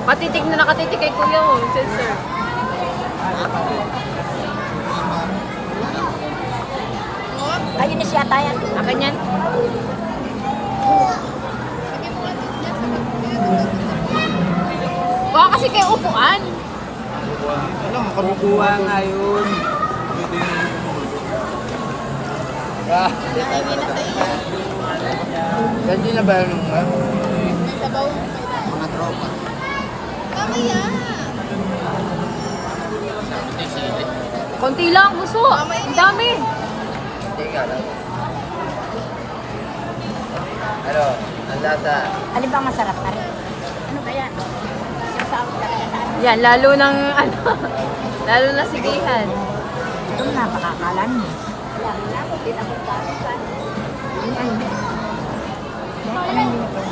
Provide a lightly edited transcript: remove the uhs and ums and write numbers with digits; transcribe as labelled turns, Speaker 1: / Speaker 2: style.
Speaker 1: Patitig na nakatitig kay Kuya mo, sensor.
Speaker 2: Ayun na siya tayo.
Speaker 1: Akin yan. Baka kasi kayo upuan.
Speaker 3: Ano, makabukuha nga yun. Ah. Ganti na ba yun nga? Mga tropa.
Speaker 4: Mamaya.
Speaker 1: Konti lang, gusto. Ang dami.
Speaker 3: Hindi ka lang. Ano, ang lasa.
Speaker 2: Alin bang masarap pa rin? Ano ba yan? Sasawag talaga sa ano?
Speaker 1: Yan, lalo ng ano. Lalo na sigihan.
Speaker 2: Ito napakakalan mo. Wala, wala ko din ako para sa... Ay, ay. Dahil ano hindi na